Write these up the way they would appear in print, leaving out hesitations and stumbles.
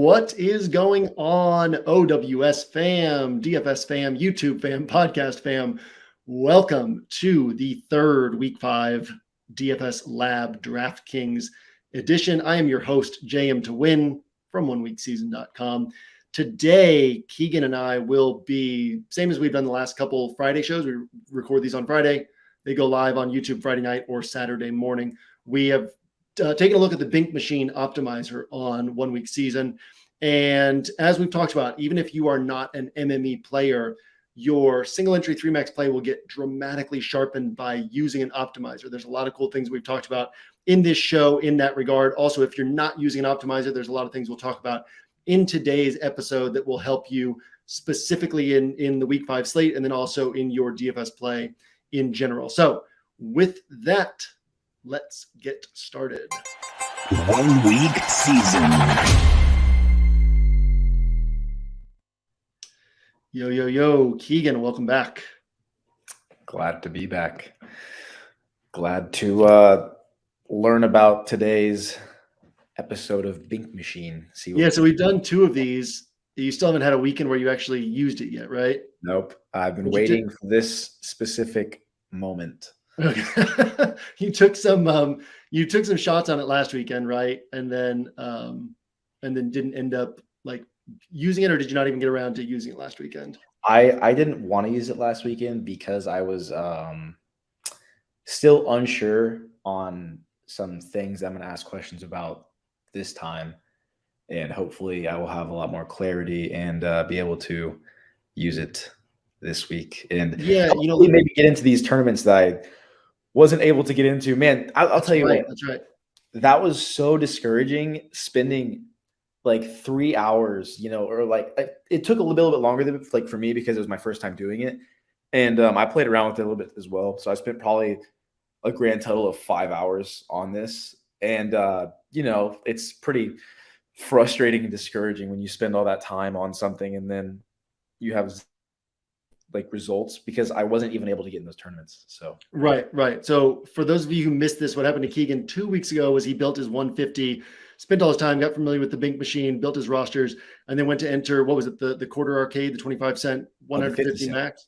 What is going on, OWS fam, DFS fam, YouTube fam, podcast fam? Welcome to the third Week 5 DFS Lab DraftKings edition. I am your host, JM to Win from oneweekseason.com. Today, Keegan and I will be, same as we've done the last couple Friday shows. We record these on Friday. They go live on YouTube Friday night or Saturday morning. We have taking a look at the Bink Machine Optimizer on 1 week season. And as we've talked about, even if you are not an MME player, your single entry 3-max play will get dramatically sharpened by using an optimizer. There's a lot of cool things we've talked about in this show in that regard. Also, if you're not using an optimizer, there's a lot of things we'll talk about in today's episode that will help you specifically in the Week 5 slate and then also in your DFS play in general. So with that, let's get started. 1 week season. Yo, Keegan, welcome back. Glad to be back. Glad to learn about today's episode of Bink Machine. So we've done 2 of these. You still haven't had a weekend where you actually used it yet, right? Nope. I've been waiting for this specific moment. You took some shots on it last weekend, right? And then didn't end up like using it, or did you not even get around to using it last weekend? I didn't want to use it last weekend because I was still unsure on some things I'm going to ask questions about this time, and hopefully I will have a lot more clarity and be able to use it this week. And maybe get into these tournaments that I wasn't able to get into. Man, I'll tell you what. That's right. That was so discouraging, spending like 3 hours, or like it took a little bit longer than like for me because it was my first time doing it. And I played around with it a little bit as well. So I spent probably a grand total of 5 hours on this. And, it's pretty frustrating and discouraging when you spend all that time on something and then you have like results, because I wasn't even able to get in those tournaments. So right. So for those of you who missed this, what happened to Keegan 2 weeks ago was he built his 150, spent all his time, got familiar with the Bink Machine, built his rosters, and then went to enter, what was it, the quarter arcade, the 25 cent, 150 max?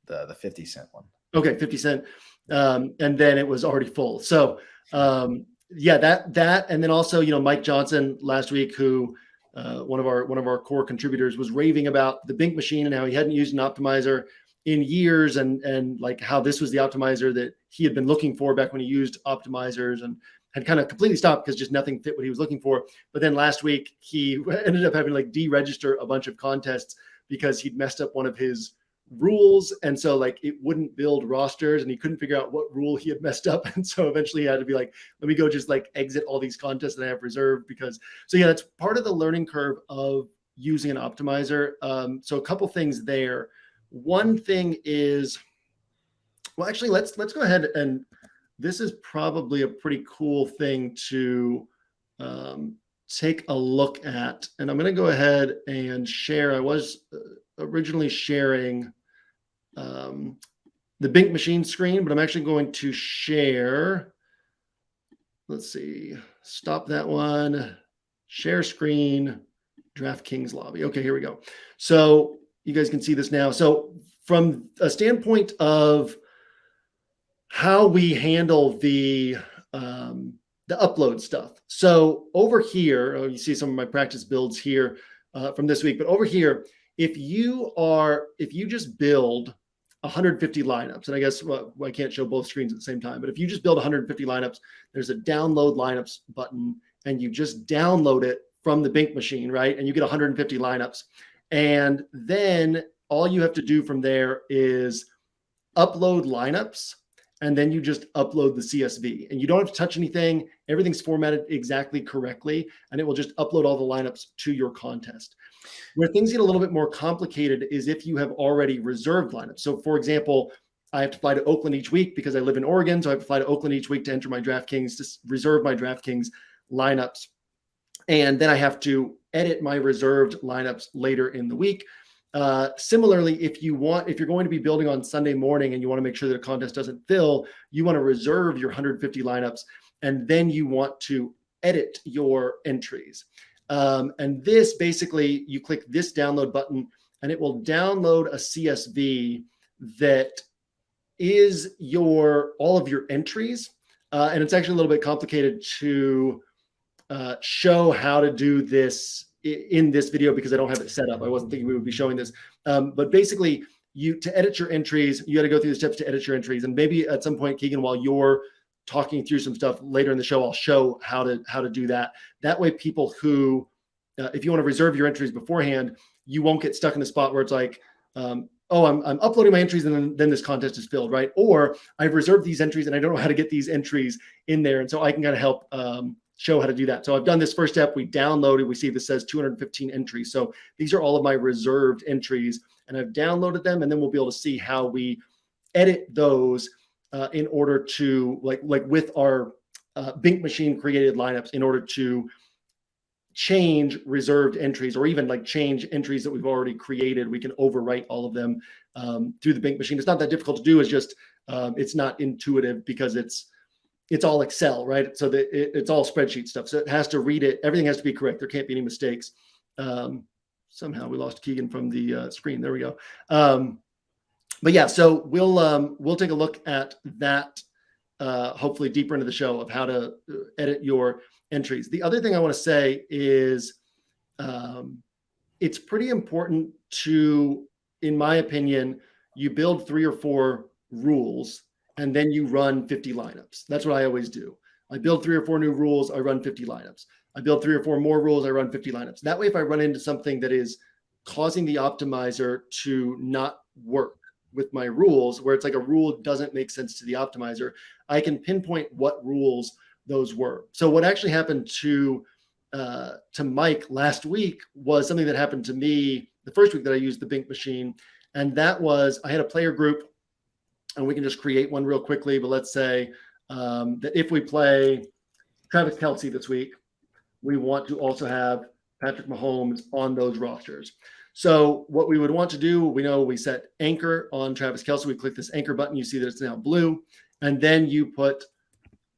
The 50 cent one. Okay, 50 cent. And then it was already full. So that, and then also, Mike Johnson last week, who one of our core contributors, was raving about the Bink Machine and how he hadn't used an optimizer in years, and like how this was the optimizer that he had been looking for back when he used optimizers, and had kind of completely stopped because just nothing fit what he was looking for. But then last week he ended up having to like deregister a bunch of contests because he'd messed up one of his rules, and so like it wouldn't build rosters, and he couldn't figure out what rule he had messed up, and so eventually he had to be like, let me go just like exit all these contests that I have reserved. Because that's part of the learning curve of using an optimizer. So a couple things there. One thing is, well, actually let's go ahead, and this is probably a pretty cool thing to take a look at, and I'm going to go ahead and share. I was originally sharing the Bink Machine screen, but I'm actually going to share. Let's see. Stop that one. Share screen. DraftKings lobby. Okay, here we go. So you guys can see this now. So from a standpoint of how we handle the upload stuff. So over here, you see some of my practice builds here from this week, but over here, if you just build 150 lineups, and I guess I can't show both screens at the same time, but if you just build 150 lineups, there's a download lineups button, and you just download it from the Bink Machine, right? And you get 150 lineups. And then all you have to do from there is upload lineups, and then you just upload the CSV, and you don't have to touch anything. Everything's formatted exactly correctly, and it will just upload all the lineups to your contest. Where things get a little bit more complicated is if you have already reserved lineups. So for example, I have to fly to Oakland each week because I live in Oregon. So I have to fly to Oakland each week to enter my DraftKings, to reserve my DraftKings lineups. And then I have to edit my reserved lineups later in the week. Similarly, if you're going to be building on Sunday morning and you want to make sure that a contest doesn't fill, you want to reserve your 150 lineups, and then you want to edit your entries. And this basically, you click this download button and it will download a CSV that is all of your entries. And it's actually a little bit complicated to show how to do this in this video because I don't have it set up. I wasn't thinking we would be showing this. But basically, to edit your entries, you got to go through the steps to edit your entries. And maybe at some point, Keegan, while you're talking through some stuff later in the show, I'll show how to do that. That way, people who, if you want to reserve your entries beforehand, you won't get stuck in the spot where it's like, oh, I'm uploading my entries and then this contest is filled, right? Or I've reserved these entries and I don't know how to get these entries in there. And so I can kind of help show how to do that. So I've done this first step. We downloaded, we see this says 215 entries. So these are all of my reserved entries and I've downloaded them, and then we'll be able to see how we edit those in order to like with our Bink Machine created lineups in order to change reserved entries, or even like change entries that we've already created. We can overwrite all of them through the Bink Machine. It's not that difficult to do. It's just it's not intuitive because it's all Excel, right? So it's all spreadsheet stuff. So it has to read it. Everything has to be correct. There can't be any mistakes. Somehow we lost Keegan from the screen. There we go. But yeah, so we'll take a look at that hopefully deeper into the show of how to edit your entries. The other thing I want to say is it's pretty important to, in my opinion, you build 3 or 4 rules and then you run 50 lineups. That's what I always do. I build 3 or 4 new rules, I run 50 lineups. I build 3 or 4 more rules, I run 50 lineups. That way, if I run into something that is causing the optimizer to not work with my rules, where it's like a rule doesn't make sense to the optimizer, I can pinpoint what rules those were. So what actually happened to Mike last week was something that happened to me the first week that I used the Bink Machine. And that was, I had a player group, and we can just create one real quickly, but let's say that if we play Travis Kelce this week, we want to also have Patrick Mahomes on those rosters. So what we would want to do, we know we set anchor on Travis Kelce. We click this anchor button. You see that it's now blue. And then you put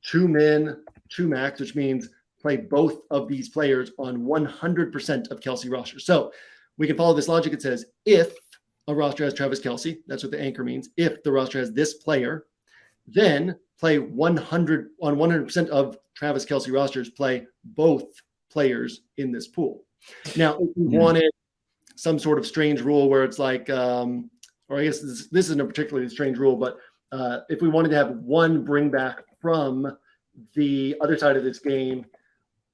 2 min, 2 max, which means play both of these players on 100% of Kelce rosters. So we can follow this logic. It says if a roster has Travis Kelce, that's what the anchor means. If the roster has this player, then play 100% of Travis Kelce rosters, play both players in this pool. Now, if you wanted some sort of strange rule where it's like, or I guess this isn't a particularly strange rule, but if we wanted to have one bring back from the other side of this game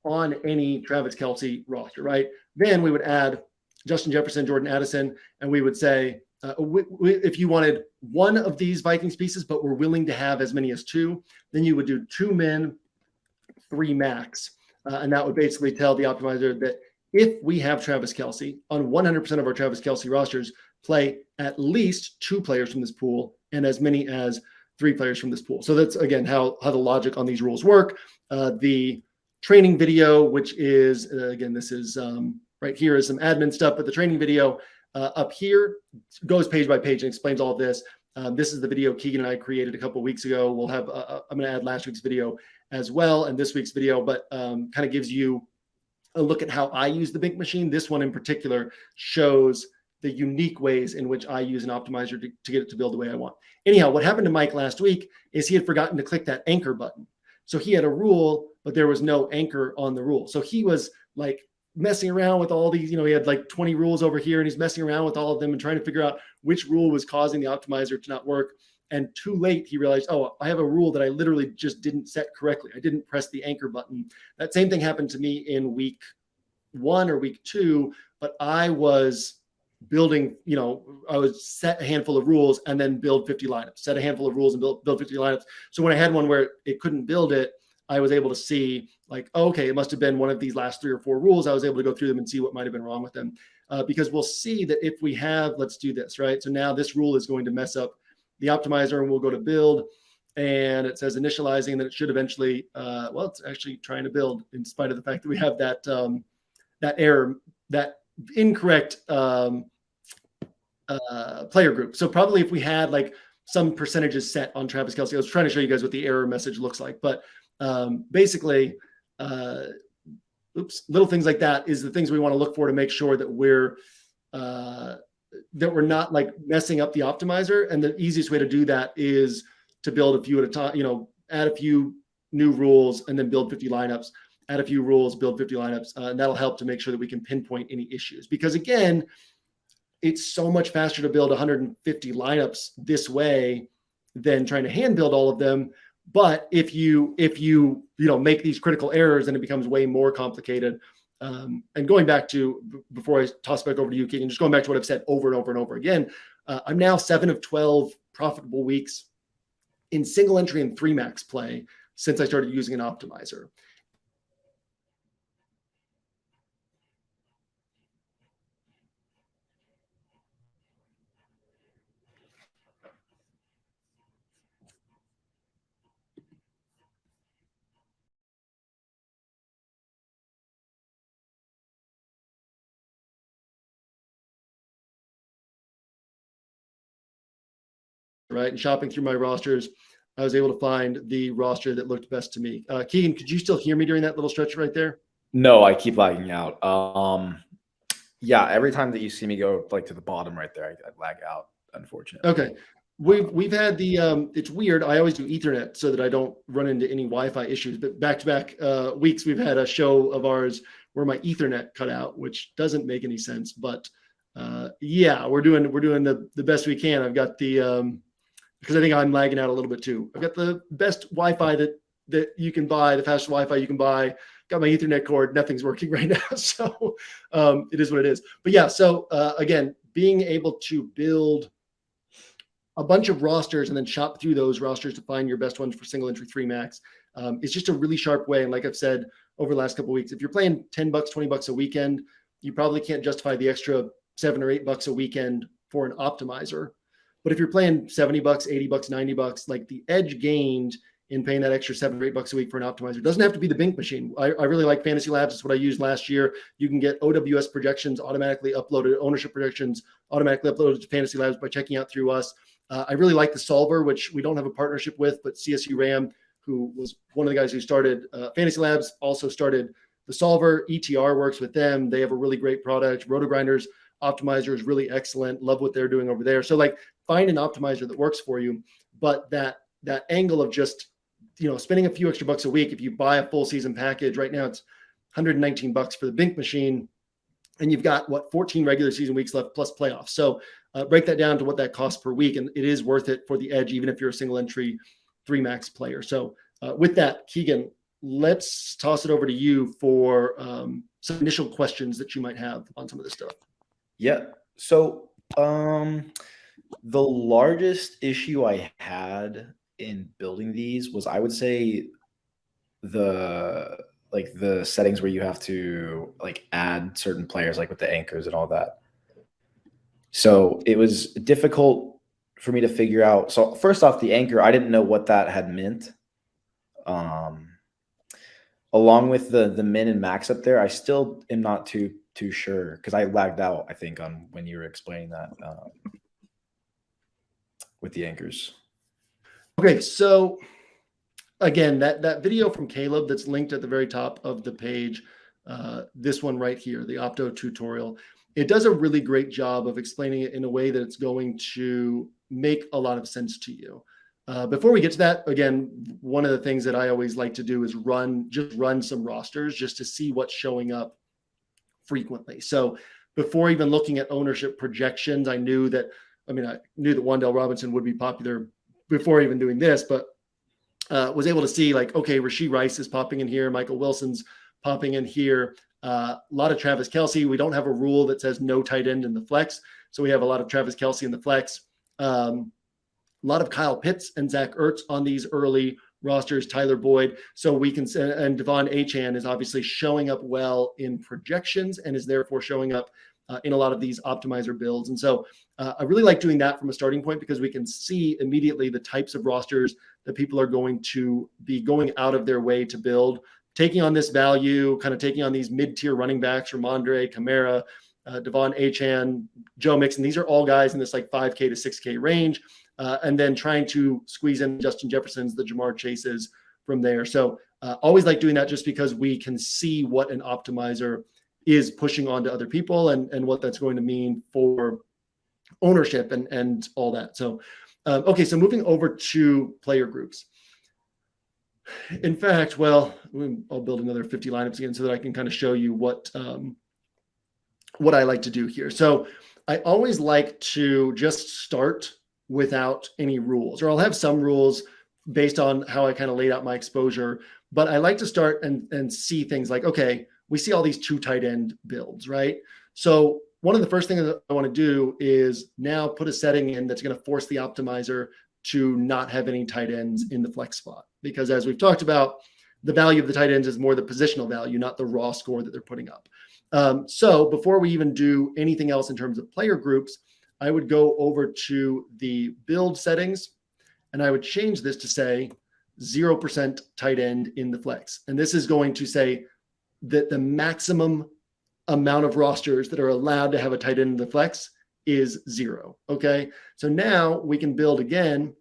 on any Travis Kelce roster, right? Then we would add Justin Jefferson, Jordan Addison, and we would say, if you wanted one of these Vikings pieces, but we're willing to have as many as 2, then you would do 2 min, 3 max. And that would basically tell the optimizer that if we have Travis Kelce on 100% of our Travis Kelce rosters, play at least 2 players from this pool and as many as 3 players from this pool. So that's, again, how the logic on these rules work. The training video, which is, again, this is right here is some admin stuff, but the training video up here goes page by page and explains all of this. This is the video Keegan and I created a couple of weeks ago. We'll have, I'm going to add last week's video as well and this week's video, but kind of gives you a look at how I use the Bink Machine. This one in particular shows the unique ways in which I use an optimizer to get it to build the way I want. Anyhow, what happened to Mike last week is he had forgotten to click that anchor button. So he had a rule, but there was no anchor on the rule. So he was like messing around with all these, he had like 20 rules over here and he's messing around with all of them and trying to figure out which rule was causing the optimizer to not work. And too late, he realized, oh, I have a rule that I literally just didn't set correctly. I didn't press the anchor button. That same thing happened to me in week 1 or week 2, but I was building, I would set a handful of rules and then build 50 lineups, set a handful of rules and build 50 lineups. So when I had one where it couldn't build it, I was able to see like, oh, okay, it must have been one of these last 3 or 4 rules. I was able to go through them and see what might've been wrong with them. Because we'll see that if we have, let's do this, right? So now this rule is going to mess up the optimizer and we'll go to build and it says initializing and then it should eventually, it's actually trying to build in spite of the fact that we have that, that error, that incorrect player group. So probably if we had like some percentages set on Travis Kelce, I was trying to show you guys what the error message looks like, but basically, little things like that is the things we want to look for to make sure that we're not like messing up the optimizer. And the easiest way to do that is to build a few at a time, add a few new rules and then build 50 lineups, add a few rules, build 50 lineups. And that'll help to make sure that we can pinpoint any issues, because again, it's so much faster to build 150 lineups this way than trying to hand build all of them. But if you make these critical errors, then it becomes way more complicated. And going back to, before I toss back over to you, Keegan, just going back to what I've said over and over and over again, I'm now 7 of 12 profitable weeks in single entry and 3 max play since I started using an optimizer. Right. And shopping through my rosters, I was able to find the roster that looked best to me. Keegan, could you still hear me during that little stretch right there? No, I keep lagging out. Yeah, every time that you see me go like to the bottom right there, I lag out, unfortunately. Okay. We've had the it's weird. I always do Ethernet so that I don't run into any Wi-Fi issues. But back-to-back weeks, we've had a show of ours where my Ethernet cut out, which doesn't make any sense. But yeah, we're doing the best we can. I've got the because I think I'm lagging out a little bit too. I've got the best Wi-Fi that you can buy, the fastest Wi-Fi you can buy. Got my Ethernet cord. Nothing's working right now. So it is what it is. But yeah, so again, being able to build a bunch of rosters and then shop through those rosters to find your best ones for single entry 3 max is just a really sharp way. And like I've said over the last couple of weeks, if you're playing $10, $20 a weekend, you probably can't justify the extra $7 or $8 a weekend for an optimizer. But if you're playing $70, $80, $90, like the edge gained in paying that extra $7 or $8 a week for an optimizer, it doesn't have to be the Bink Machine. I really like Fantasy Labs. It's what I used last year. You can get OWS projections automatically uploaded, ownership projections automatically uploaded to Fantasy Labs by checking out through us. I really like the Solver, which we don't have a partnership with, but CSU Ram, who was one of the guys who started Fantasy Labs, also started the Solver. ETR works with them. They have a really great product. RotoGrinders optimizer is really excellent. Love what they're doing over there. So like, find an optimizer that works for you. But that angle of just, spending a few extra bucks a week, if you buy a full season package right now, it's $119 for the Bink Machine. And you've got 14 regular season weeks left plus playoffs. So break that down to what that costs per week. And it is worth it for the edge, even if you're a single entry 3 max player. So with that, Keegan, let's toss it over to you for some initial questions that you might have on some of this stuff. Yeah. So the largest issue I had in building these was, I would say, the settings where you have to add certain players, like with the anchors and all that. So it was difficult for me to figure out. So first off, the anchor, I didn't know what that had meant. Along with the min and max up there, I still am not too sure, because I lagged out, I think, on when you were explaining that with the anchors. Okay, so again, that video from Caleb that's linked at the very top of the page, this one right here, the Opto tutorial, it does a really great job of explaining it in a way that it's going to make a lot of sense to you. Before we get to that, again, one of the things that I always like to do is run some rosters just to see what's showing up frequently. So before even looking at ownership projections, I knew that Wan'Dale Robinson would be popular before even doing this, but was able to see okay, Rashee Rice is popping in here. Michael Wilson's popping in here. A lot of Travis Kelce. We don't have a rule that says no tight end in the flex. So we have a lot of Travis Kelce in the flex. A lot of Kyle Pitts and Zach Ertz on these early rosters, Tyler Boyd. So we can, and Devon Achane is obviously showing up well in projections and is therefore showing up in a lot of these optimizer builds. And so I really like doing that from a starting point, because we can see immediately the types of rosters that people are going to be going out of their way to build, taking on this value, kind of taking on these mid-tier running backs, Ramondre, Kamara, Devon Achane, Joe Mixon. These are all guys in this $5K to $6K range. And then trying to squeeze in Justin Jefferson's, the Jamar Chases from there. So Always like doing that just because we can see what an optimizer is pushing onto other people and what that's going to mean for ownership and all that. So, okay, so moving over to player groups. In fact, well, I'll build another 50 lineups again so that I can kind of show you what I like to do here. So I always like to just start without any rules, or I'll have some rules based on how I kind of laid out my exposure. But I like to start and see things like, okay, we see all these 2 tight end builds, right? So one of the first things that I want to do is now put a setting in that's going to force the optimizer to not have any tight ends in the flex spot. Because as we've talked about, the value of the tight ends is more the positional value, not the raw score that they're putting up. So before we even do anything else in terms of player groups, I would go over to the build settings and I would change this to say 0% tight end in the flex. And this is going to say that the maximum amount of rosters that are allowed to have a tight end in the flex is 0. Okay. So now we can build again,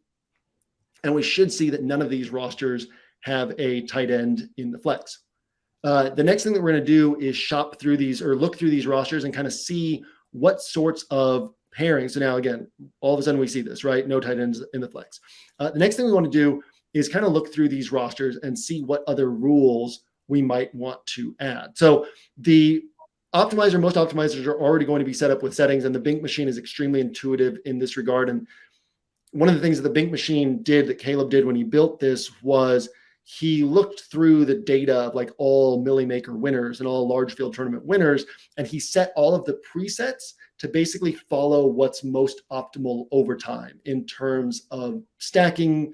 and we should see that none of these rosters have a tight end in the flex. The next thing that we're going to do is shop through these or look through these rosters and kind of see what sorts of pairings. So now again, all of a sudden we see this, right? No tight ends in the flex. The next thing we want to do is kind of look through these rosters and see what other rules we might want to add. So the optimizer, most optimizers are already going to be set up with settings, and the Bink machine is extremely intuitive in this regard. And one of the things that the Bink machine did, that Caleb did when he built this, was he looked through the data of like all Millie Maker winners and all large field tournament winners, and he set all of the presets to basically follow what's most optimal over time in terms of stacking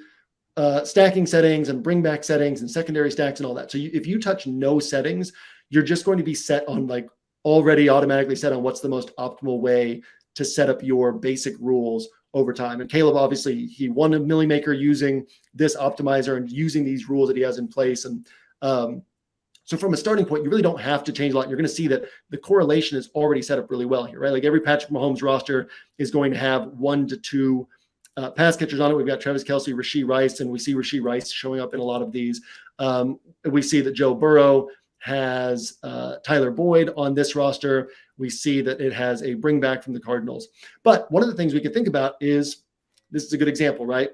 settings and bring back settings and secondary stacks and all that. So if you touch no settings, you're just going to be set on like already automatically set on what's the most optimal way to set up your basic rules over time. And Caleb, obviously, he won a Millie Maker using this optimizer and using these rules that he has in place. And so from a starting point, you really don't have to change a lot. You're going to see that the correlation is already set up really well here, right? Like every Patrick Mahomes roster is going to have 1 to 2 pass catchers on it. We've got Travis Kelce, Rashee Rice, and we see Rashee Rice showing up in a lot of these. We see that Joe Burrow has Tyler Boyd on this roster. We see that it has a bring back from the Cardinals. But one of the things we could think about is, this is a good example, right?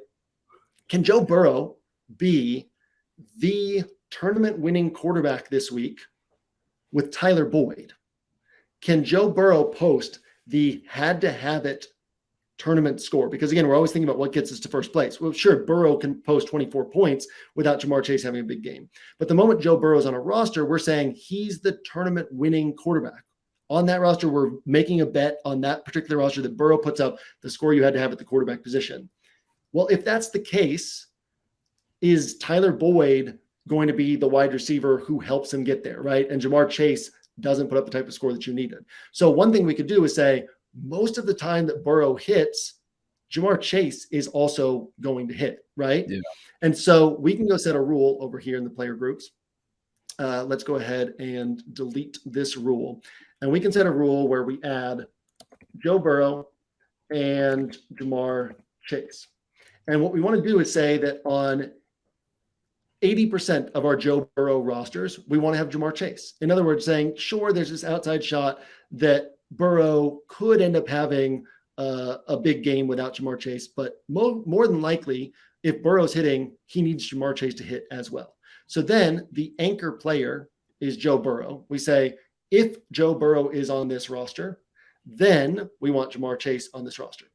Can Joe Burrow be the tournament winning quarterback this week with Tyler Boyd? Can Joe Burrow post the had to have it tournament score? Because again, we're always thinking about what gets us to first place. Well, sure, Burrow can post 24 points without Jamar Chase having a big game. But the moment Joe Burrow is on a roster, we're saying he's the tournament winning quarterback. On that roster, we're making a bet on that particular roster that Burrow puts up the score you had to have at the quarterback position. Well, if that's the case, is Tyler Boyd going to be the wide receiver who helps him get there, right? And Jamar Chase doesn't put up the type of score that you needed. So one thing we could do is say, most of the time that Burrow hits, Jamar Chase is also going to hit, right? Yeah. And so we can go set a rule over here in the player groups. Let's go ahead and delete this rule. And we can set a rule where we add Joe Burrow and Jamar Chase. And what we want to do is say that on 80% of our Joe Burrow rosters, we want to have Jamar Chase. In other words, saying, sure, there's this outside shot that Burrow could end up having a big game without Jamar Chase, but more than likely, if Burrow's hitting, he needs Jamar Chase to hit as well. So then the anchor player is Joe Burrow. We say, if Joe Burrow is on this roster, then we want Jamar Chase on this roster.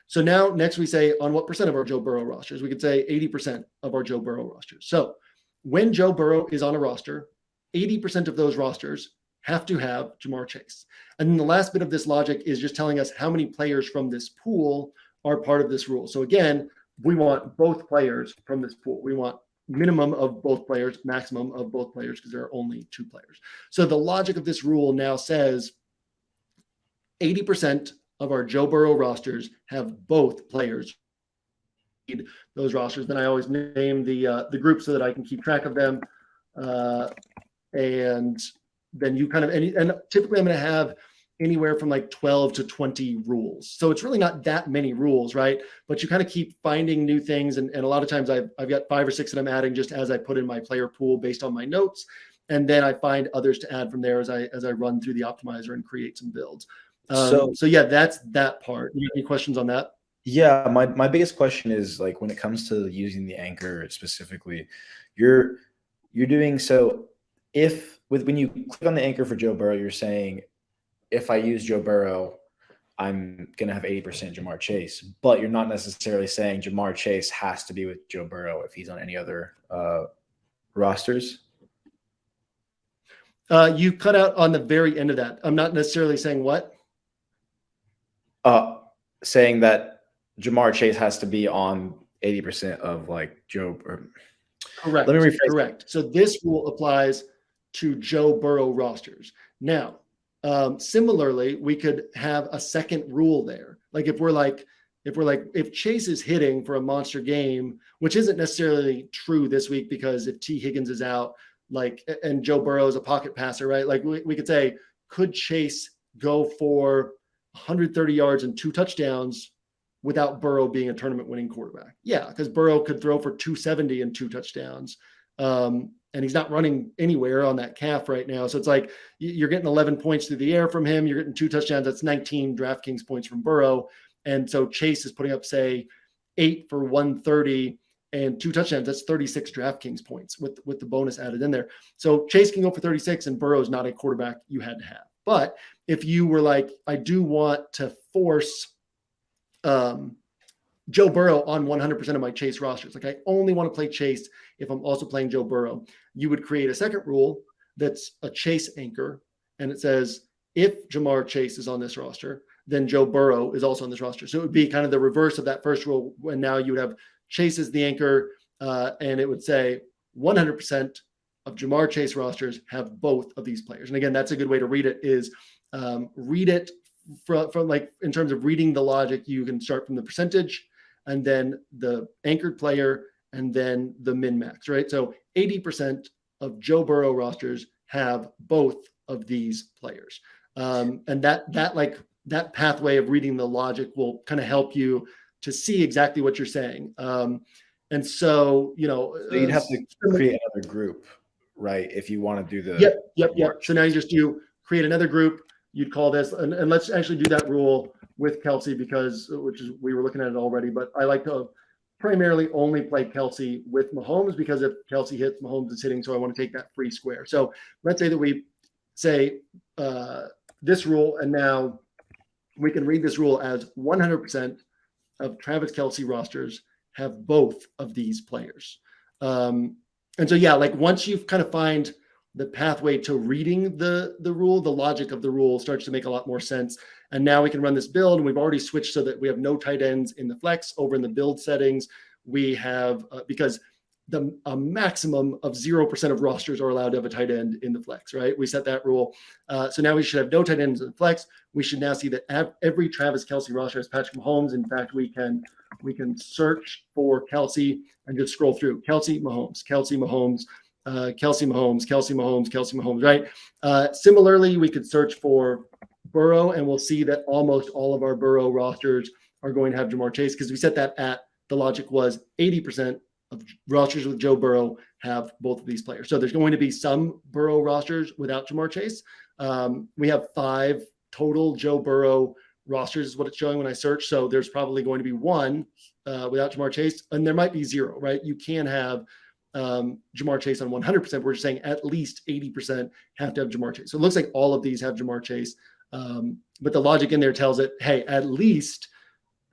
So now next we say on what percent of our Joe Burrow rosters? We could say 80% of our Joe Burrow rosters. So when Joe Burrow is on a roster, 80% of those rosters have to have Jamar Chase. And then the last bit of this logic is just telling us how many players from this pool are part of this rule. So again, we want both players from this pool. We want minimum of both players, maximum of both players, because there are only 2 players. So the logic of this rule now says 80% of our Joe Burrow rosters have both players. Those rosters, then I always name the group so that I can keep track of them. And then you kind of, and typically I'm going to have anywhere from like 12 to 20 rules. So it's really not that many rules, right? But you kind of keep finding new things. And a lot of times I've got 5 or 6 that I'm adding just as I put in my player pool based on my notes. And then I find others to add from there as I run through the optimizer and create some builds. So yeah, that's that part. You have any questions on that? Yeah, my biggest question is like when it comes to using the anchor specifically, you're doing so if when you click on the anchor for Joe Burrow, you're saying if I use Joe Burrow, I'm gonna have 80% Jamar Chase, but you're not necessarily saying Jamar Chase has to be with Joe Burrow if he's on any other rosters. You cut out on the very end of that. I'm not necessarily saying what? Saying that Jamar Chase has to be on 80% of like Joe. Correct. Let me rephrase. Correct. So this rule applies to Joe Burrow rosters. Now, similarly, we could have a second rule there. Like if Chase is hitting for a monster game, which isn't necessarily true this week because if T Higgins is out, like, and Joe Burrow is a pocket passer, right? Like we could say, could Chase go for 130 yards and 2 touchdowns without Burrow being a tournament winning quarterback? Yeah, because Burrow could throw for 270 and 2 touchdowns. And he's not running anywhere on that calf right now. So it's like you're getting 11 points through the air from him. You're getting 2 touchdowns. That's 19 DraftKings points from Burrow. And so Chase is putting up, say, 8 for 130 and 2 touchdowns. That's 36 DraftKings points with the bonus added in there. So Chase can go for 36 and Burrow is not a quarterback you had to have. But if you were like, I do want to force Joe Burrow on 100% of my Chase rosters, like I only want to play Chase if I'm also playing Joe Burrow, you would create a second rule that's a Chase anchor. And it says, if Jamar Chase is on this roster, then Joe Burrow is also on this roster. So it would be kind of the reverse of that first rule. And now you would have Chase as the anchor. And it would say 100% of Jamar Chase rosters have both of these players. And again, that's a good way to read it is read it from like, in terms of reading the logic, you can start from the percentage and then the anchored player and then the min max, right? So 80% of Joe Burrow rosters have both of these players. And that pathway of reading the logic will kind of help you to see exactly what you're saying. And so, So you'd have to create another group, right? If you want to do the Yep. So now you just do create another group. You'd call this, and let's actually do that rule with Kelsey we were looking at it already, but I like to primarily only play Kelsey with Mahomes because if Kelsey hits, Mahomes is hitting, so I want to take that free square. So let's say that we say this rule, and now we can read this rule as 100% of Travis Kelsey rosters have both of these players. And so, yeah, like once you've kind of find the pathway to reading the rule, the logic of the rule starts to make a lot more sense. And now we can run this build. And we've already switched so that we have no tight ends in the flex. Over in the build settings, we have, because a maximum of 0% of rosters are allowed to have a tight end in the flex, right? We set that rule. So now we should have no tight ends in the flex. We should now see that every Travis Kelsey roster has Patrick Mahomes. In fact, we can search for Kelsey and just scroll through Kelsey, Mahomes, Kelsey, Mahomes, Kelsey, Mahomes, Kelsey, Mahomes, Kelsey, Mahomes, right? Similarly, we could search for Burrow and we'll see that almost all of our Burrow rosters are going to have Jamar Chase because we set that at the logic was 80% of rosters with Joe Burrow have both of these players. So there's going to be some Burrow rosters without Jamar Chase. We have 5 total Joe Burrow rosters is what it's showing when I search. So there's probably going to be 1 without Jamar Chase, and there might be 0, right? You can have Jamar Chase on 100%. We're just saying at least 80% have to have Jamar Chase. So it looks like all of these have Jamar Chase. But the logic in there tells it, hey, at least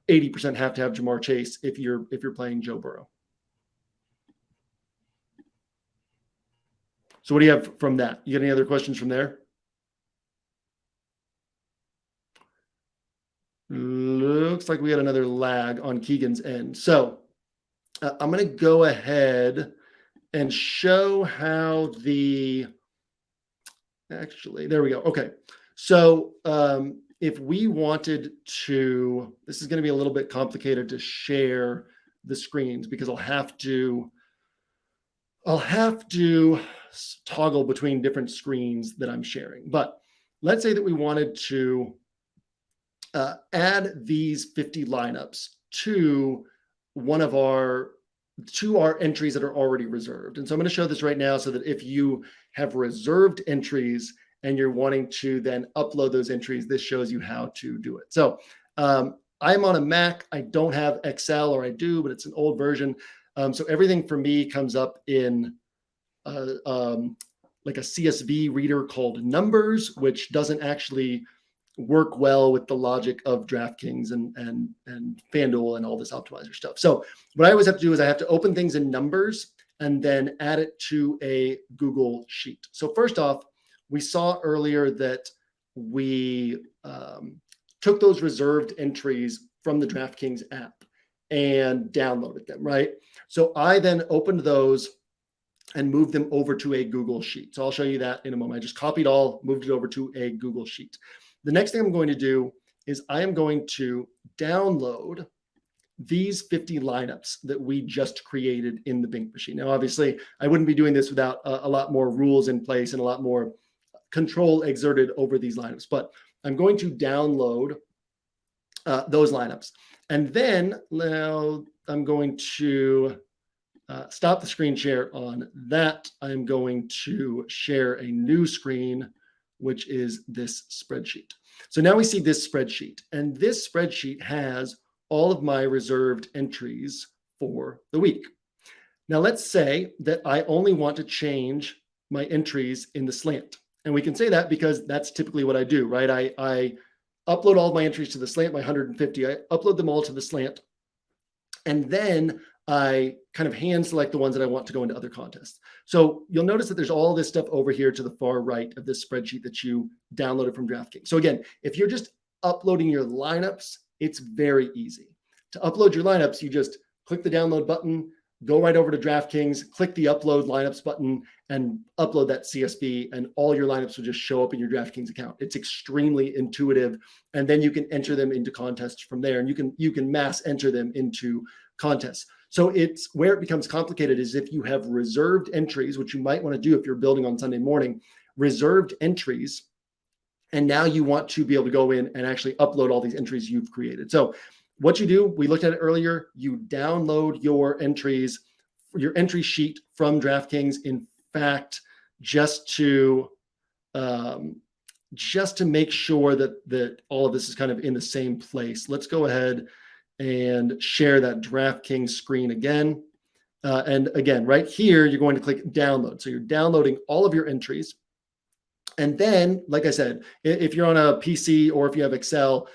80% have to have Jamar Chase if you're playing Joe Burrow. So what do you have from that? You got any other questions from there? Looks like we had another lag on Keegan's end. So I'm going to go ahead and show how actually, there we go. Okay. So if we wanted to, this is going to be a little bit complicated to share the screens because I'll have to toggle between different screens that I'm sharing. But let's say that we wanted to add these 50 lineups to our entries that are already reserved. And so I'm going to show this right now so that if you have reserved entries and you're wanting to then upload those entries, this shows you how to do it. So I'm on a Mac. I don't have Excel, or I do, but it's an old version. So everything for me comes up in like a CSV reader called Numbers, which doesn't actually work well with the logic of DraftKings and FanDuel and all this optimizer stuff. So what I always have to do is I have to open things in Numbers and then add it to a Google Sheet. So first off, we saw earlier that we took those reserved entries from the DraftKings app and downloaded them, right? So I then opened those and moved them over to a Google Sheet. So I'll show you that in a moment. I just copied all, moved it over to a Google Sheet. The next thing I'm going to do is I am going to download these 50 lineups that we just created in the Bink Machine. Now, obviously, I wouldn't be doing this without a lot more rules in place and a lot more control exerted over these lineups, but I'm going to download those lineups. And then now I'm going to stop the screen share on that. I'm going to share a new screen, which is this spreadsheet. So now we see this spreadsheet, and this spreadsheet has all of my reserved entries for the week. Now let's say that I only want to change my entries in the slant. And we can say that because that's typically what I do, right? I upload all of my entries to the slant, my 150, I upload them all to the slant. And then I kind of hand select the ones that I want to go into other contests. So you'll notice that there's all this stuff over here to the far right of this spreadsheet that you downloaded from DraftKings. So again, if you're just uploading your lineups, it's very easy. To upload your lineups, you just click the download button, go right over to DraftKings, click the upload lineups button, and upload that CSV, and all your lineups will just show up in your DraftKings account. It's extremely intuitive, and then you can enter them into contests from there, and you can mass enter them into contests. So it's where it becomes complicated is if you have reserved entries, which you might want to do if you're building on Sunday morning, reserved entries, and now you want to be able to go in and actually upload all these entries you've created. So what you do, we looked at it earlier, you download your entries, your entry sheet from DraftKings. In fact, just to make sure that all of this is kind of in the same place, let's go ahead and share that DraftKings screen again. And again, right here, you're going to click download. So you're downloading all of your entries. And then, like I said, if you're on a PC or if you have Excel,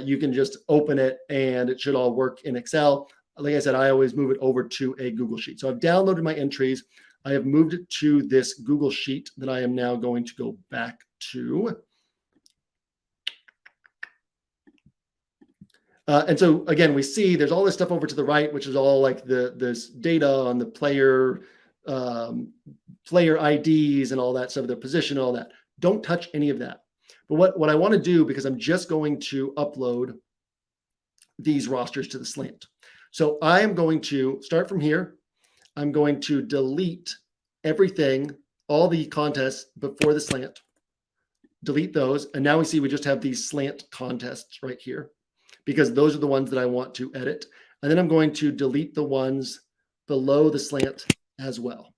you can just open it and it should all work in Excel. Like I said, I always move it over to a Google Sheet. So I've downloaded my entries. I have moved it to this Google Sheet that I am now going to go back to. And so again, we see there's all this stuff over to the right, which is all like this data on the player IDs and all that stuff, their position, all that. Don't touch any of that. But what I want to do, because I'm just going to upload these rosters to the slant. So I am going to start from here. I'm going to delete everything, all the contests before the slant, delete those. And now we see we just have these slant contests right here, because those are the ones that I want to edit. And then I'm going to delete the ones below the slant as well.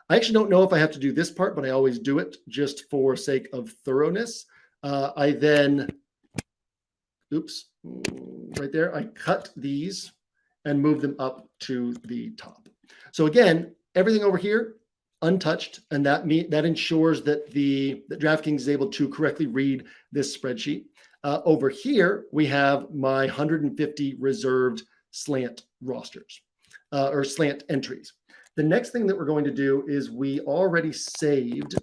I actually don't know if I have to do this part, but I always do it just for sake of thoroughness. I then, right there, I cut these and move them up to the top. So again, everything over here, untouched, and that ensures that that DraftKings is able to correctly read this spreadsheet. Over here, we have my 150 reserved slant rosters or slant entries. The next thing that we're going to do is we already saved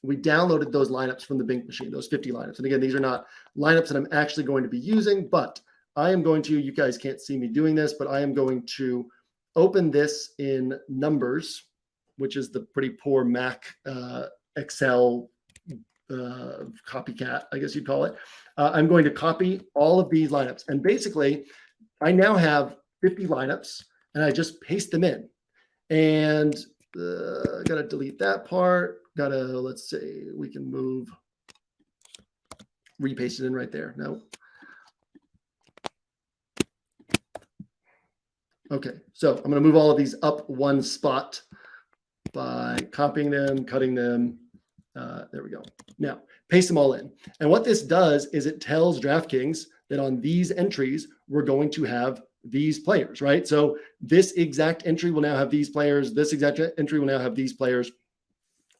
we downloaded those lineups from the Bink Machine, those 50 lineups. And again, these are not lineups that I'm actually going to be using, but I am going to, you guys can't see me doing this, but I am going to open this in Numbers, which is the pretty poor Mac Excel copycat, I guess you'd call it. I'm going to copy all of these lineups. And basically, I now have 50 lineups, and I just paste them in. And I got to delete that part. let's see, we can move, repaste it in right there. No. Okay, so I'm going to move all of these up one spot by copying them, cutting them. There we go. Now, paste them all in. And what this does is it tells DraftKings that on these entries, we're going to have these players, right? So this exact entry will now have these players. This exact entry will now have these players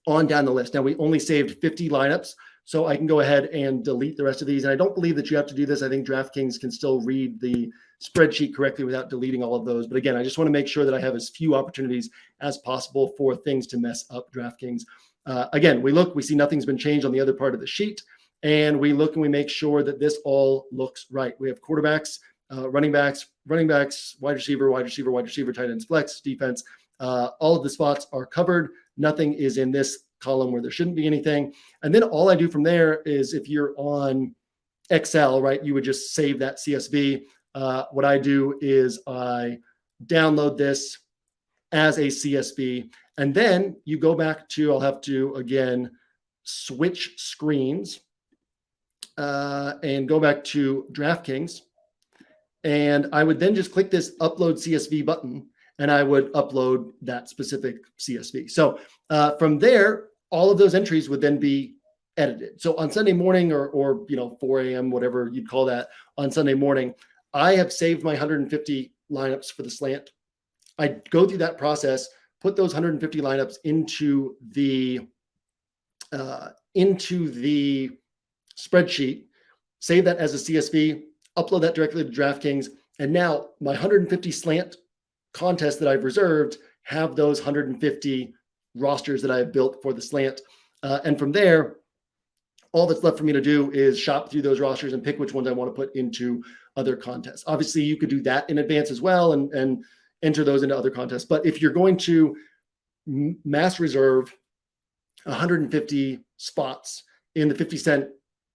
on down the list. Now, we only saved 50 lineups, so I can go ahead and delete the rest of these. And I don't believe that you have to do this. I think DraftKings can still read the spreadsheet correctly without deleting all of those. But again, I just want to make sure that I have as few opportunities as possible for things to mess up DraftKings. Again, we see nothing's been changed on the other part of the sheet. And we look and we make sure that this all looks right. We have quarterbacks, running backs, wide receiver, tight ends, flex, defense. All of the spots are covered. Nothing is in this column where there shouldn't be anything. And then all I do from there is if you're on Excel, right, you would just save that CSV. What I do is I download this as a CSV, and then you go back to, I'll have to, again, switch screens and go back to DraftKings. And I would then just click this upload CSV button, and I would upload that specific CSV. So from there, all of those entries would then be edited. So on Sunday morning or 4 a.m., whatever you'd call that, on Sunday morning, I have saved my 150 lineups for the slant. I go through that process, put those 150 lineups into the spreadsheet, save that as a CSV, upload that directly to DraftKings, and now my 150 slant contests that I've reserved have those 150 rosters that I've built for the slant. And from there, all that's left for me to do is shop through those rosters and pick which ones I want to put into other contests. Obviously, you could do that in advance as well and enter those into other contests. But if you're going to mass reserve 150 spots in the 50 cent,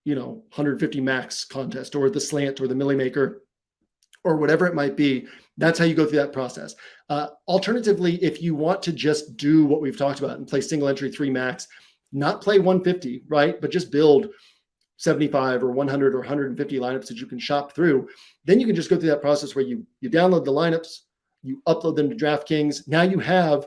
150 max contest or the slant or the Millie Maker or whatever it might be, that's how you go through that process. Alternatively, if you want to just do what we've talked about and play single entry 3 max, not play 150, right? But just build 75 or 100 or 150 lineups that you can shop through. Then you can just go through that process where you download the lineups, you upload them to DraftKings. Now you have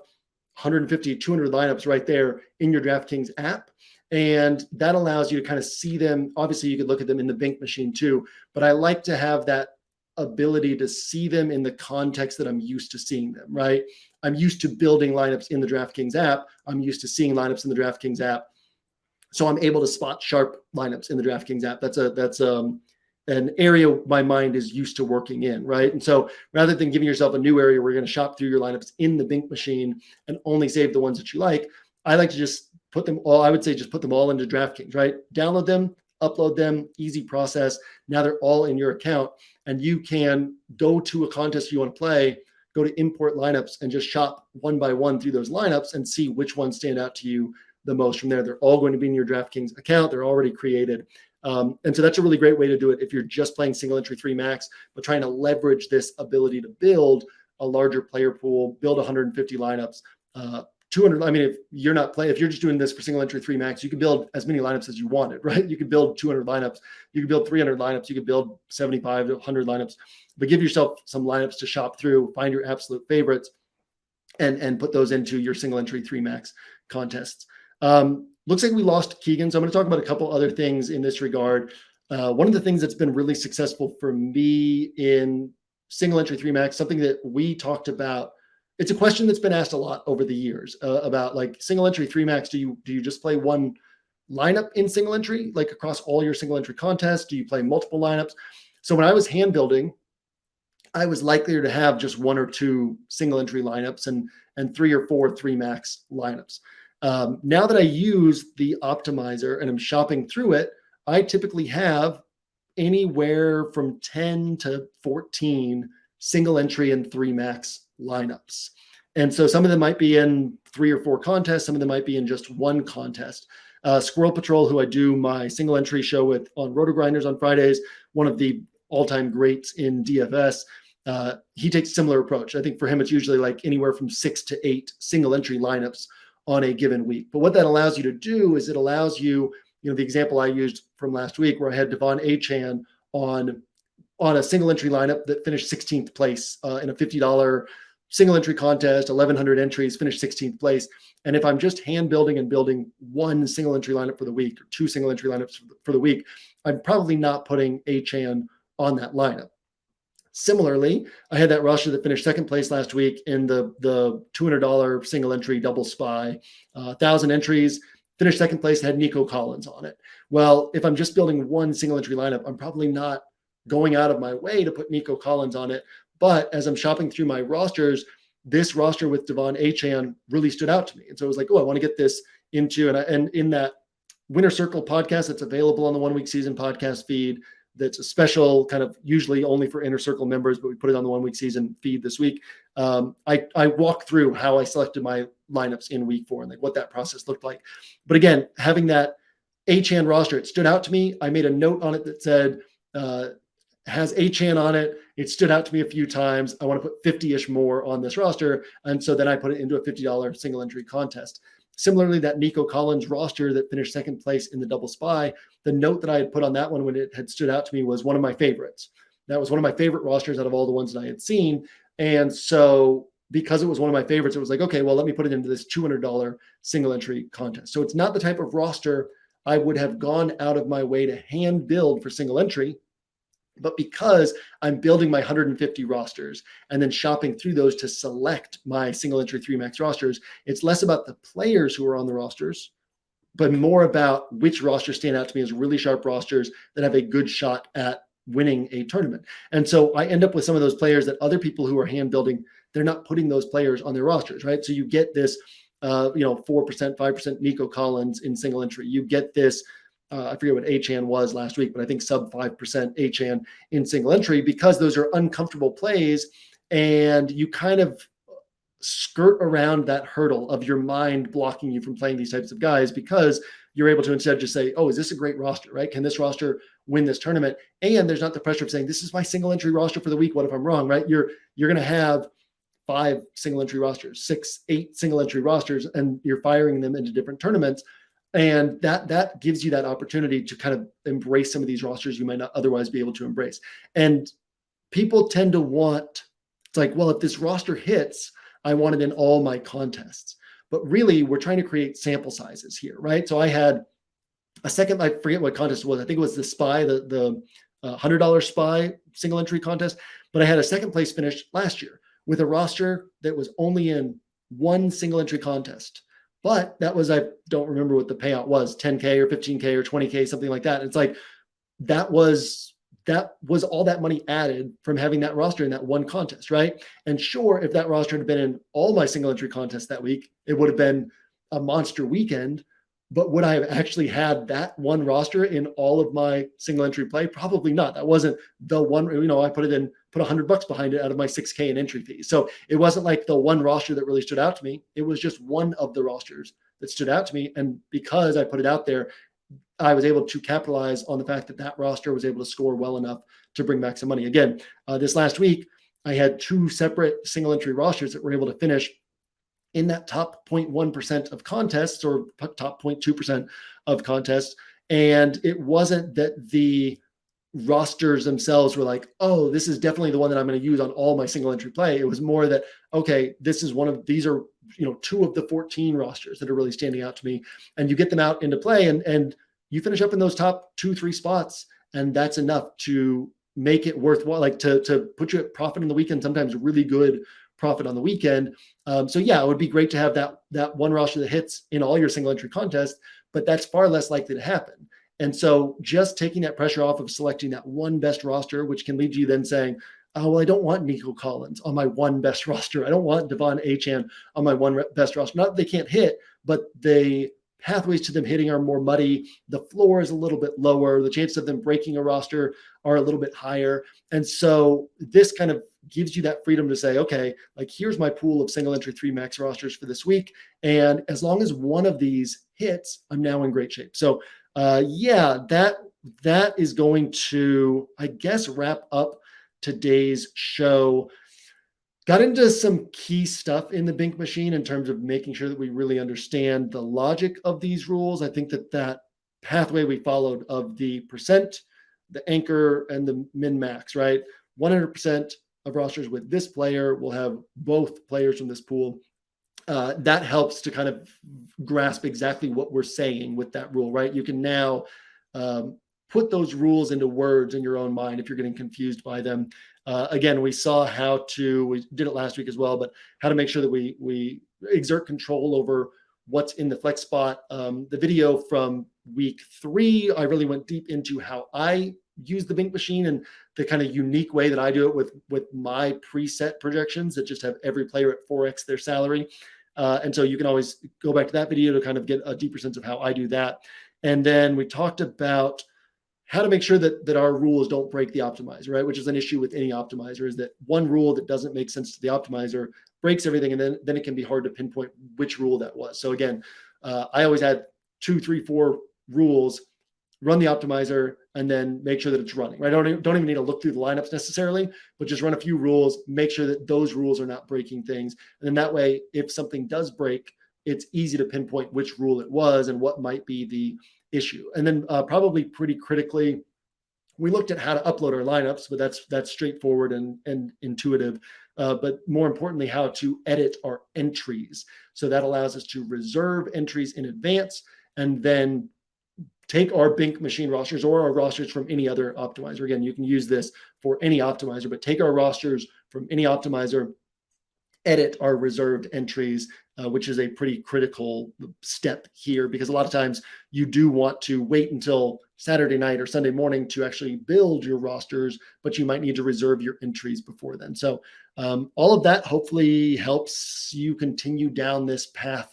150, 200 lineups right there in your DraftKings app. And that allows you to kind of see them. Obviously, you could look at them in the Bink Machine too, but I like to have that ability to see them in the context that I'm used to seeing them, right? I'm used to building lineups in the DraftKings app. I'm used to seeing lineups in the DraftKings app. So I'm able to spot sharp lineups in the DraftKings app. That's an area my mind is used to working in, right? And so rather than giving yourself a new area where you're going to shop through your lineups in the Bink Machine and only save the ones that you like, I like to just put them all, I would say just put them all into DraftKings, right? Download them, upload them, easy process. Now they're all in your account and you can go to a contest you want to play, go to import lineups and just shop one by one through those lineups and see which ones stand out to you the most from there. They're all going to be in your DraftKings account. They're already created. And so that's a really great way to do it if you're just playing single entry 3 max, but trying to leverage this ability to build a larger player pool, build 150 lineups, 200. I mean, if you're just doing this for single entry 3 max, you can build as many lineups as you wanted, right? You could build 200 lineups, you could build 300 lineups, you could build 75 to 100 lineups, but give yourself some lineups to shop through, find your absolute favorites and put those into your single entry 3 max contests. Looks like we lost Keegan. So I'm going to talk about a couple other things in this regard. One of the things that's been really successful for me in single entry 3 max, something that we talked about. It's a question that's been asked a lot over the years about like single entry 3 max. Do you just play one lineup in single entry, like across all your single entry contests? Do you play multiple lineups? So when I was hand building, I was likelier to have just 1 or 2 single entry lineups and 3 or 4 3 max lineups. Now that I use the optimizer and I'm shopping through it, I typically have anywhere from 10 to 14 single entry and 3 max lineups. And so some of them might be in 3 or 4 contests. Some of them might be in just 1 contest. Squirrel Patrol, who I do my single entry show with on Roto Grinders on Fridays, one of the all-time greats in DFS. He takes a similar approach. I think for him, it's usually like anywhere from 6 to 8 single entry lineups on a given week. But what that allows you to do is it allows you, the example I used from last week where I had Devon Achane on a single entry lineup that finished 16th place in a $50 single entry contest, 1,100 entries, finished 16th place. And if I'm just hand building and building one single entry lineup for the week or two single entry lineups for the week, I'm probably not putting Achane on that lineup. Similarly, I had that roster that finished second place last week in the $200 single entry double spy, 1,000 entries, finished second place, had Nico Collins on it. Well, if I'm just building one single entry lineup, I'm probably not going out of my way to put Nico Collins on it. But as I'm shopping through my rosters, this roster with Devon Achane really stood out to me. And so I was like, oh, I want to get this into, and in that Winner Circle podcast that's available on the 1 Week Season podcast feed, that's a special kind of usually only for Inner Circle members, but we put it on the 1 Week Season feed this week. I walk through how I selected my lineups in week 4 and like what that process looked like. But again, having that Achane roster, it stood out to me. I made a note on it that said, has Achane on it. It stood out to me a few times. I want to put 50-ish more on this roster. And so then I put it into a $50 single entry contest. Similarly, that Nico Collins roster that finished second place in the double spy, the note that I had put on that one when it had stood out to me was one of my favorites. That was one of my favorite rosters out of all the ones that I had seen. And so because it was one of my favorites, it was like, okay, well, let me put it into this $200 single entry contest. So it's not the type of roster I would have gone out of my way to hand build for single entry. But because I'm building my 150 rosters and then shopping through those to select my single entry 3 max rosters, it's less about the players who are on the rosters, but more about which rosters stand out to me as really sharp rosters that have a good shot at winning a tournament. And so I end up with some of those players that other people who are hand building, they're not putting those players on their rosters, right? So you get this, 4%, 5% Nico Collins in single entry. You get this, I forget what Achane was last week, but I think sub 5% Achane in single entry because those are uncomfortable plays and you kind of skirt around that hurdle of your mind blocking you from playing these types of guys because you're able to instead just say, oh, is this a great roster, right? Can this roster win this tournament? And there's not the pressure of saying, this is my single entry roster for the week. What if I'm wrong, right? You're going to have 5 single entry rosters, 6, 8 single entry rosters, and you're firing them into different tournaments. And that gives you that opportunity to kind of embrace some of these rosters you might not otherwise be able to embrace. And people tend to want, it's like, well, if this roster hits, I want it in all my contests. But really, we're trying to create sample sizes here, right? So I had a second, I forget what contest it was. I think it was the spy, the $100 spy single entry contest. But I had a second place finish last year with a roster that was only in one single entry contest. But that was, I don't remember what the payout was, 10K or 15K or 20K, something like that. It's like, that was all that money added from having that roster in that one contest, right? And sure, if that roster had been in all my single entry contests that week, it would have been a monster weekend. But would I have actually had that one roster in all of my single entry play? Probably not. That wasn't the one, I put $100 behind it out of my 6K in entry fees. So it wasn't like the one roster that really stood out to me. It was just one of the rosters that stood out to me. And because I put it out there, I was able to capitalize on the fact that that roster was able to score well enough to bring back some money. Again, this last week, I had 2 separate single entry rosters that were able to finish in that top 0.1% of contests or top 0.2% of contests. And it wasn't that the rosters themselves were like, oh, this is definitely the one that I'm going to use on all my single entry play. It was more that, okay, this is these are 2 of the 14 rosters that are really standing out to me. And you get them out into play and you finish up in those top 2-3 spots. And that's enough to make it worthwhile, like to put you at profit in the weekend, sometimes really good profit on the weekend. So yeah, it would be great to have that one roster that hits in all your single entry contests, but that's far less likely to happen. And so just taking that pressure off of selecting that one best roster, which can lead you then saying, oh, well, I don't want Nico Collins on my one best roster. I don't want Devon Achane on my one best roster. Not that they can't hit, but the pathways to them hitting are more muddy. The floor is a little bit lower. The chances of them breaking a roster are a little bit higher. And so this kind of gives you that freedom to say, okay, like here's my pool of single entry 3 max rosters for this week. And as long as one of these hits, I'm now in great shape. So that is going to, I guess, wrap up today's show. Got into some key stuff in the Bink machine in terms of making sure that we really understand the logic of these rules. I think that pathway we followed of the percent, the anchor, and the min max, right? 100% of rosters with this player will have both players from this pool. That helps to kind of grasp exactly what we're saying with that rule, right? You can now put those rules into words in your own mind if you're getting confused by them. Again, we saw we did it last week as well, but how to make sure that we exert control over what's in the flex spot. The video from week 3, I really went deep into how I use the Bink machine and the kind of unique way that I do it with my preset projections that just have every player at 4x their salary. And so you can always go back to that video to kind of get a deeper sense of how I do that. And then we talked about how to make sure that our rules don't break the optimizer, right? Which is an issue with any optimizer, is that one rule that doesn't make sense to the optimizer breaks everything. And then it can be hard to pinpoint which rule that was. So again, I always had 2, 3, 4 rules, run the optimizer, and then make sure that it's running, right? Don't even need to look through the lineups necessarily, but just run a few rules, make sure that those rules are not breaking things. And then that way, if something does break, it's easy to pinpoint which rule it was and what might be the issue. And then probably pretty critically, we looked at how to upload our lineups, but that's straightforward and intuitive. But more importantly, how to edit our entries. So that allows us to reserve entries in advance and then take our Bink machine rosters or our rosters from any other optimizer. Again, you can use this for any optimizer, but take our rosters from any optimizer, edit our reserved entries, which is a pretty critical step here, because a lot of times you do want to wait until Saturday night or Sunday morning to actually build your rosters, but you might need to reserve your entries before then. So all of that hopefully helps you continue down this path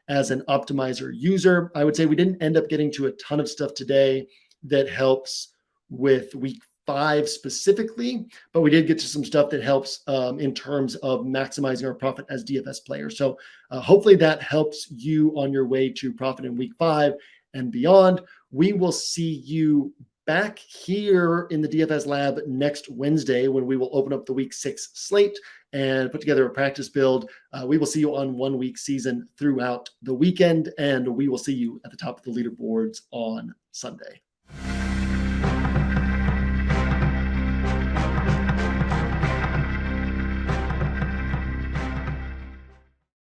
as an optimizer user. I would say we didn't end up getting to a ton of stuff today that helps with week 5 specifically, but we did get to some stuff that helps in terms of maximizing our profit as DFS players. So hopefully that helps you on your way to profit in week 5 and beyond. We will see you back here in the DFS lab next Wednesday when we will open up the week 6 slate and put together a practice build. We will see you on 1 week season throughout the weekend, and we will see you at the top of the leaderboards on Sunday.